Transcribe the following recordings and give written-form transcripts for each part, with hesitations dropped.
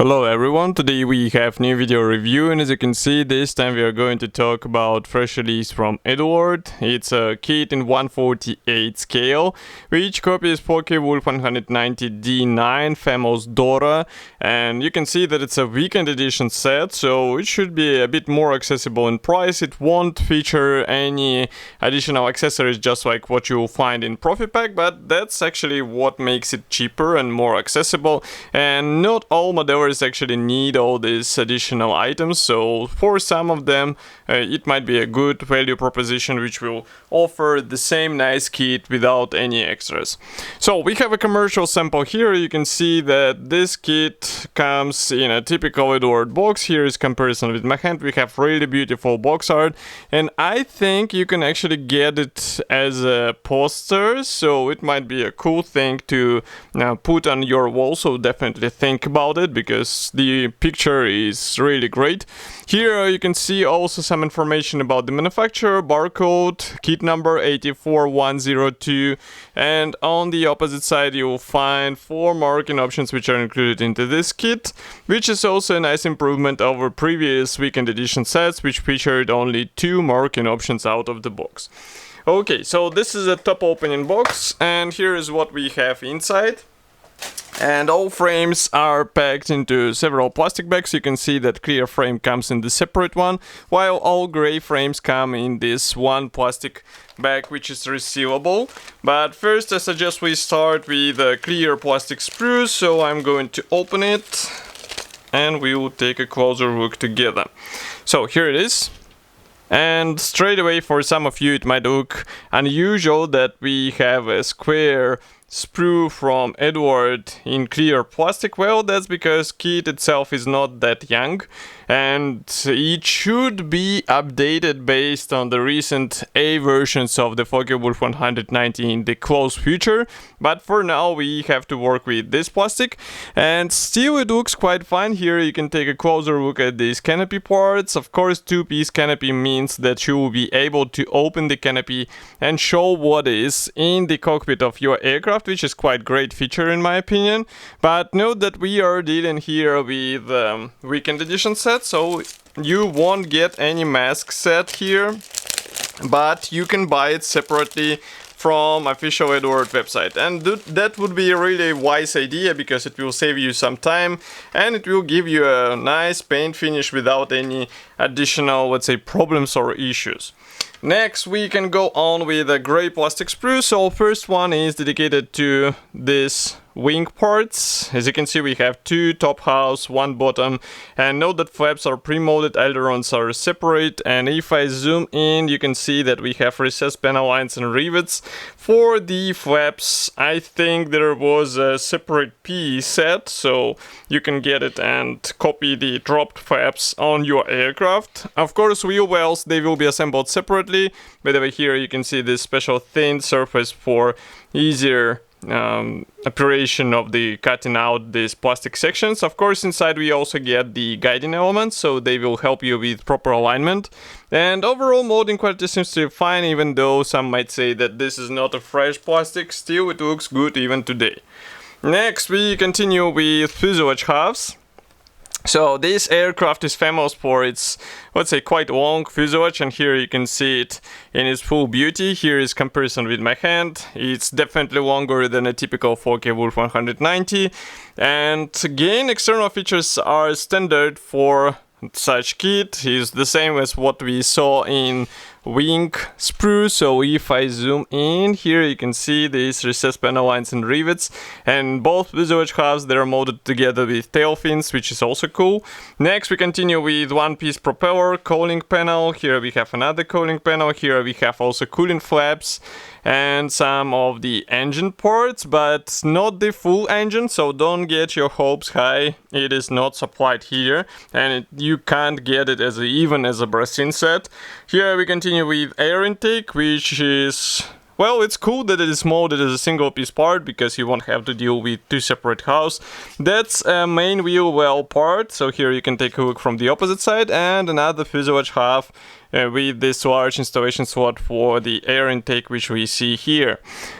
Hello everyone, today we have new video review, and as you can see, this time we are going to talk about fresh release from Eduard. It's a kit in 148 scale, which copies Wolf 190D-9 famous Dora, and you can see that it's a weekend edition set, so it should be a bit more accessible in price. It won't feature any additional accessories just like what you'll find in Profit Pack, but that's actually what makes it cheaper and more accessible, and not all modelers actually need all these additional items, so for some of them it might be a good value proposition which will offer the same nice kit without any extras. So we have a commercial sample here. You can see that this kit comes in a typical Eduard box. Here is comparison with my hand. We have really beautiful box art, and I think you can actually get it as a poster, so it might be a cool thing to put on your wall, so definitely think about it because the picture is really great. Here you can see also some information about the manufacturer, barcode, kit number 84102, and on the opposite side you will find 4 marking options which are included into this kit, which is also a nice improvement over previous weekend edition sets which featured only 2 marking options out of the box. Okay, so this is a top opening box, and here is what we have inside. And all frames are packed into several plastic bags. You can see that clear frame comes in the separate one, while all gray frames come in this one plastic bag which is resealable. But first I suggest we start with a clear plastic sprue, so I'm going to open it and we will take a closer look together. So here it is. And straight away, for some of you it might look unusual that we have a square sprue from Eduard in clear plastic. Well, that's because kit itself is not that young, and it should be updated based on the recent A versions of the Wolf 190 in the close future, but for now we have to work with this plastic, and still it looks quite fine. Here you can take a closer look at these canopy parts. Of course, 2-piece canopy means that you will be able to open the canopy and show what is in the cockpit of your aircraft, which is quite great feature in my opinion. But note that we are dealing here with weekend edition set, so you won't get any mask set here, but you can buy it separately from official Eduard website, and that would be a really wise idea because it will save you some time and it will give you a nice paint finish without any additional, let's say, problems or issues. Next we can go on with a gray plastic sprue. So first one is dedicated to this wing parts. As you can see, we have 2 top halves, 1 bottom, and note that flaps are pre-molded, ailerons are separate, and if I zoom in you can see that we have recessed panel lines and rivets. For the flaps, I think there was a separate piece set, so you can get it and copy the dropped flaps on your aircraft. Of course, wheel wells, they will be assembled separately. By the way, here you can see this special thin surface for easier operation of the cutting out these plastic sections. Of course, inside we also get the guiding elements, so they will help you with proper alignment. And overall molding quality seems to be fine, even though some might say that this is not a fresh plastic. Still, it looks good even today. Next we continue with fuselage halves. So this aircraft is famous for its, let's say, quite long fuselage, and here you can see it in its full beauty. Here is comparison with my hand. It's definitely longer than a typical Wolf 190, and again, external features are standard for such kit. Is the same as what we saw in wing sprue. So if I zoom in here, you can see these recessed panel lines and rivets, and both fuselage halves, they are molded together with tail fins, which is also cool. Next we continue with 1-piece propeller, cooling panel. Here we have another cooling panel. Here we have also cooling flaps and some of the engine parts, but not the full engine, so don't get your hopes high. It is not supplied here, and you can't get it even as a brass set. Here we continue with air intake, which is well, it's cool that it is molded as a single piece part because you won't have to deal with two separate halves. That's a main wheel well part, so here you can take a look from the opposite side, and another fuselage half with this large installation slot for the air intake, which we see here.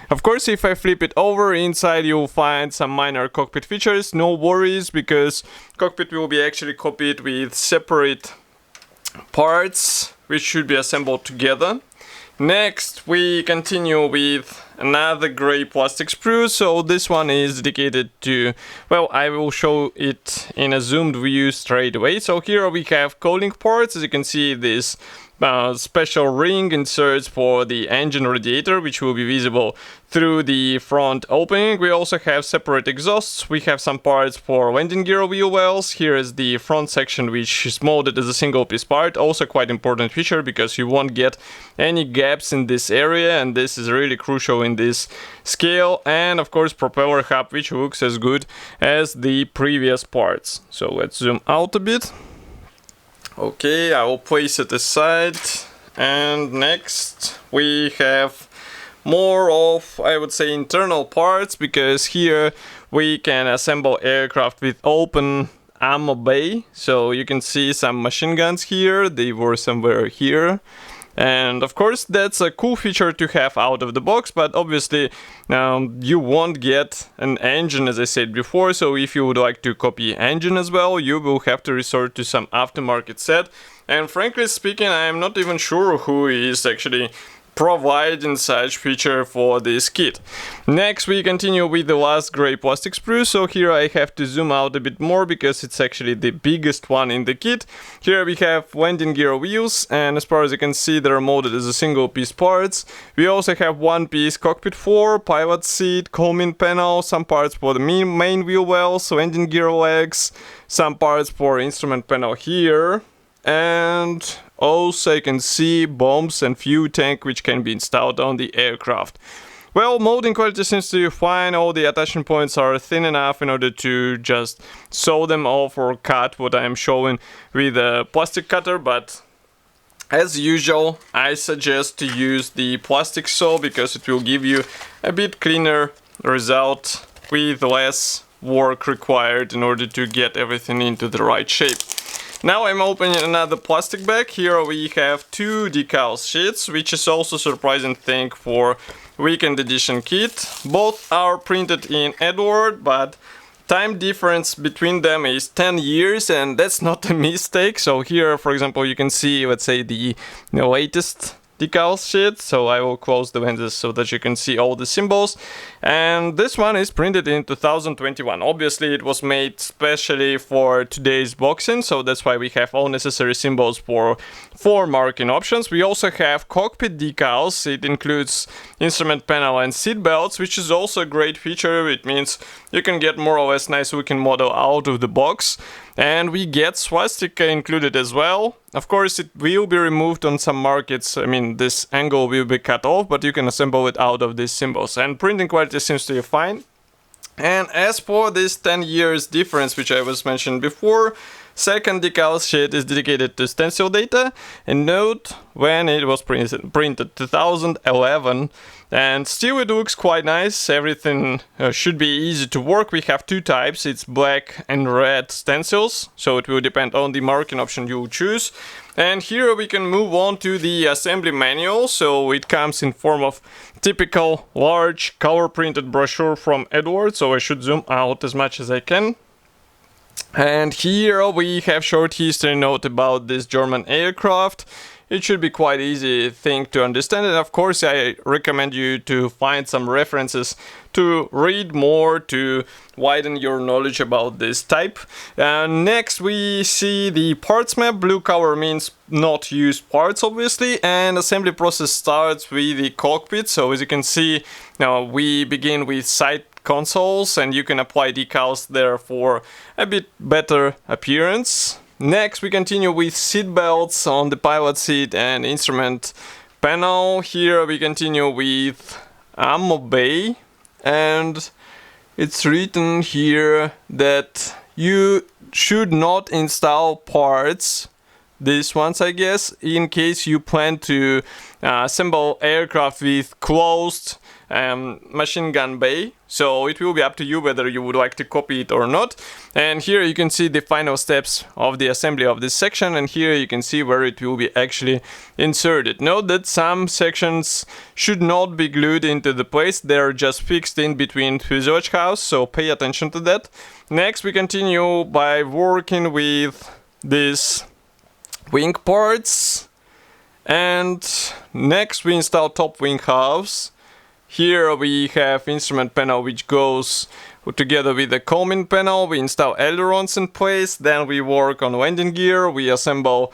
Of course, if I flip it over, inside you'll find some minor cockpit features. No worries, because cockpit will be actually copied with separate parts which should be assembled together. Next, we continue with another gray plastic sprue. So this one is dedicated to, well, I will show it in a zoomed view straight away. So here we have cooling parts. As you can see, this special ring inserts for the engine radiator, which will be visible through the front opening. We also have separate exhausts. We have some parts for landing gear wheel wells. Here is the front section, which is molded as a single piece part. Also quite important feature because you won't get any gaps in this area, and this is really crucial in this scale. And of course, propeller hub, which looks as good as the previous parts. So let's zoom out a bit. Okay, I will place it aside, and next we have more of, I would say, internal parts, because here we can assemble aircraft with open ammo bay. So you can see some machine guns here, they were somewhere here. And of course, that's a cool feature to have out of the box, but obviously you won't get an engine, as I said before. So if you would like to copy engine as well, you will have to resort to some aftermarket set. And frankly speaking, I'm not even sure who is actually providing such feature for this kit. Next, we continue with the last gray plastic sprue. So here I have to zoom out a bit more because it's actually the biggest one in the kit. Here we have landing gear wheels, and as far as you can see, they're molded as a single piece parts. We also have one piece cockpit floor, pilot seat, coaming panel, some parts for the main wheel wells, landing gear legs, some parts for instrument panel here, and also you can see bombs and fuel tank which can be installed on the aircraft. Well, molding quality seems to be fine. All the attachment points are thin enough in order to just saw them off or cut what I am showing with a plastic cutter, but as usual, I suggest to use the plastic saw because it will give you a bit cleaner result with less work required in order to get everything into the right shape. Now I'm opening another plastic bag. Here we have two Decals sheets, which is also a surprising thing for weekend edition kit. Both are printed in Eduard, but time difference between them is 10 years, and that's not a mistake. So here, for example, you can see, let's say, the latest Decals sheet. So I will close the lenses so that you can see all the symbols. And this one is printed in 2021. Obviously, it was made specially for today's boxing, so that's why we have all necessary symbols for 4 marking options. We also have cockpit decals. It includes instrument panel and seat belts, which is also a great feature. It means you can get more or less nice looking model out of the box. And we get swastika included as well. Of course, it will be removed on some markets. I mean, this angle will be cut off, but you can assemble it out of these symbols. And printing quality seems to be fine. And as for this 10 years difference, which I was mentioned before, second decal sheet is dedicated to stencil data. And note when it was printed 2011. And still it looks quite nice. Everything should be easy to work. We have 2 types. It's black and red stencils. So it will depend on the marking option you choose. And here we can move on to the assembly manual. So it comes in form of typical large color printed brochure from Eduard. So I should zoom out as much as I can. And here we have short history note about this German aircraft. It should be quite easy thing to understand, and of course I recommend you to find some references to read more, to widen your knowledge about this type. Next we see the parts map. Blue color means not used parts, obviously, and assembly process starts with the cockpit. So as you can see, now we begin with side consoles, and you can apply decals there for a bit better appearance. Next, we continue with seat belts on the pilot seat and instrument panel. Here we continue with ammo bay, and it's written here that you should not install parts these ones, I guess, in case you plan to assemble aircraft with closed machine gun bay. So it will be up to you whether you would like to copy it or not. And here you can see the final steps of the assembly of this section, and here you can see where it will be actually inserted. Note that some sections should not be glued into the place, they're just fixed in between fuselage house, so pay attention to that. Next we continue by working with these wing parts, and next we install top wing halves. Here we have instrument panel which goes together with the combing panel. We install ailerons in place, then we work on landing gear, we assemble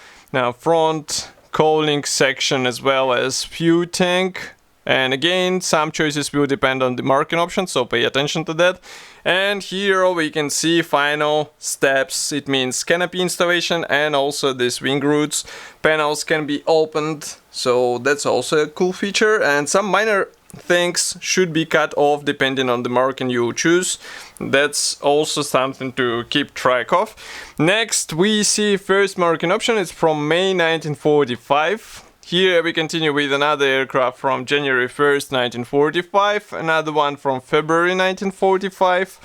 front cowling section as well as fuel tank. And again, some choices will depend on the marking option, so pay attention to that. And here we can see final steps. It means canopy installation, and also these wing roots panels can be opened, so that's also a cool feature. And some minor things should be cut off depending on the marking you choose. That's also something to keep track of. Next we see first marking option. It's from May 1945. Here we continue with another aircraft from January 1st 1945, another one from February 1945,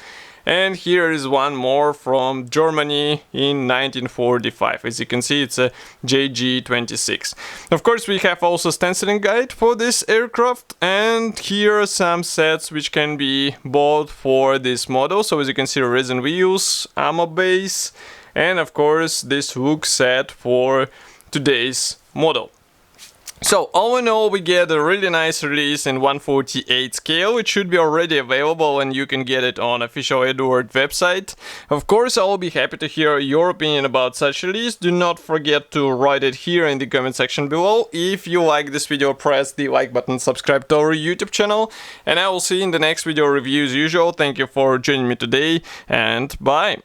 and here is one more from Germany in 1945. As you can see, it's a JG-26. Of course, we have also stenciling guide for this aircraft, and here are some sets which can be bought for this model. So as you can see, resin wheels, ammo base, and of course this hook set for today's model. So all in all, we get a really nice release in 1/48 scale. It should be already available and you can get it on official Eduard website. Of course, I will be happy to hear your opinion about such release. Do not forget to write it here in the comment section below. If you like this video, press the like button, subscribe to our YouTube channel, and I will see you in the next video review as usual. Thank you for joining me today, and bye!